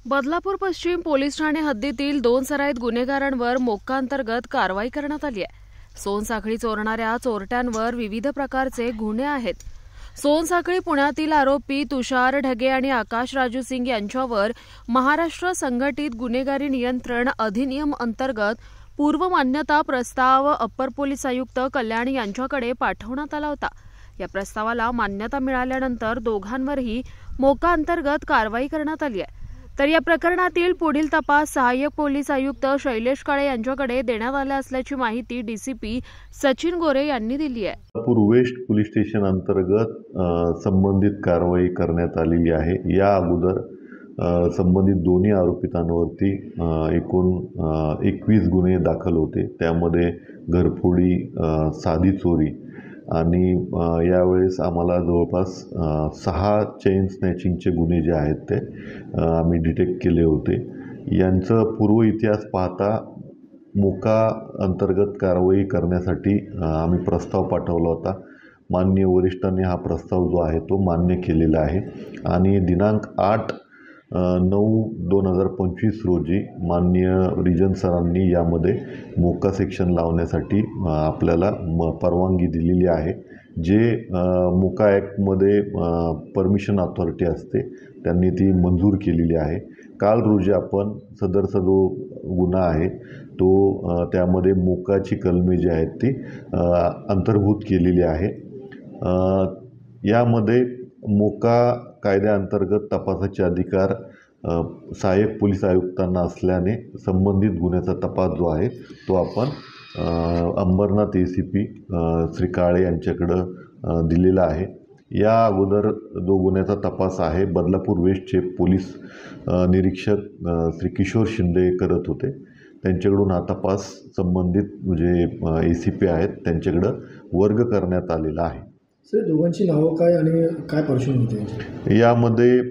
बदलापूर पश्चिम पोलीस ठाणे हद्दीतील 2 सराईत गुन्हेगारांवर मोक्का अंतर्गत कारवाई करण्यात आली आहे। सोनसाखळी चोरणाऱ्या चोरट्यांवर विविध प्रकारचे गुन्हे आहेत। सोनसाखळी पुण्यातील आरोपी तुषार ढगे आणि आकाश राजू सिंग यांच्यावर महाराष्ट्र संघटित गुन्हेगारी नियंत्रण अधिनियम अंतर्गत पूर्व मान्यता प्रस्ताव अप्पर पोलीस आयुक्त कल्याण यांच्याकडे पाठवण्यात आला होता। या प्रस्तावाला मान्यता मिळाल्यानंतर दोघांवरही मोक्का अंतर्गत कारवाई करण्यात आली आहे। तर या प्रकरणातील पुढील तपास सहाय्यक पोलीस आयुक्त शैलेश काळे यांच्याकडे देण्यात आला असल्याची माहिती डीसीपी सचिन गोरे यांनी दिली आहे। बदलापूर वेस्ट पोलीस स्टेशन अंतर्गत संबंधित कारवाई करण्यात आलेली आहे। या अगोदर संबंधित दोन्ही आरोपितांवरती एकूण 21 गुन्हे दाखल होते। त्यामध्ये घरफोडी, साधी चोरी आणि यावेळेस आम्हाला जवळपास 6 चेन स्नॅचिंगचे गुन्हे जे आहेत ते आम्ही डिटेक्ट केले होते। यांचं पूर्व इतिहास पाहता मोक्का अंतर्गत कारवाई करण्यासाठी आम्ही प्रस्ताव पाठवला होता। माननीय वरिष्ठांनी हा प्रस्ताव जो आहे तो मान्य केलेला आहे आणि दिनांक 8/9/2025 रोजी माननीय रिजन सरांनी यामध्ये मोक्का सेक्शन लावण्यासाठी आपल्याला परवानगी दिलेली आहे। जे मोक्का ॲक्टमध्ये परमिशन अथॉरिटी असते त्यांनी ती मंजूर केलेली आहे। काल रोजी आपण सदरचा जो गुन्हा आहे तो त्यामध्ये मोक्काची कलमे जी आहेत ती अंतर्भूत केलेली आहे। यामध्ये मोक्का कायद्याअंतर्गत तपासाचे अधिकार सहाय्यक पोलीस आयुक्तांना असल्याने संबंधित गुन्ह्याचा तपास जो आहे तो आपण अंबरनाथ ACP श्री काळे यांच्याकडं दिलेला आहे। या अगोदर जो गुन्ह्याचा तपास आहे बदलापूर वेस्टचे पोलीस निरीक्षक श्री किशोर शिंदे करत होते। त्यांच्याकडून हा तपास संबंधित जे ACP आहेत त्यांच्याकडं वर्ग करण्यात आलेला आहे। सर, दोघांची नावं काय आणि काय पार्श्वभूमी होती? यामध्ये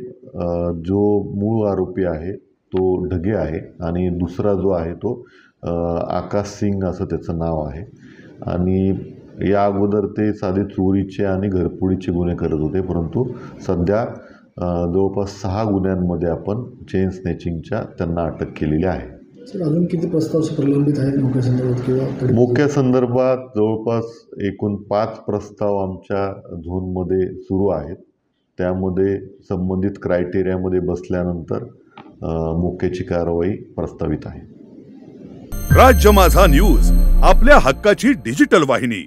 जो मूळ आरोपी आहे तो ढगे आहे आणि दुसरा जो आहे तो आकाश सिंग असं त्याचं नाव आहे आणि या अगोदर ते साधे चोरीचे आणि घरफोडीचे गुन्हे करत होते, परंतु सध्या जवळपास 6 गुन्ह्यांमध्ये आपण चेन स्नॅचिंगच्या त्यांना अटक केलेली आहे। सर, अजून किती प्रस्ताव प्रलंबित आहेत मोक्यासंदर्भात किंवा मोक्यासंदर्भात? जवळपास एकूण 5 प्रस्ताव आमच्या झोनमध्ये सुरू आहेत। त्यामध्ये संबंधित क्रायटेरियामध्ये बसल्यानंतर मोक्याची कारवाई प्रस्तावित आहे। राज्य माझा न्यूज, आपल्या हक्काची डिजिटल वाहिनी।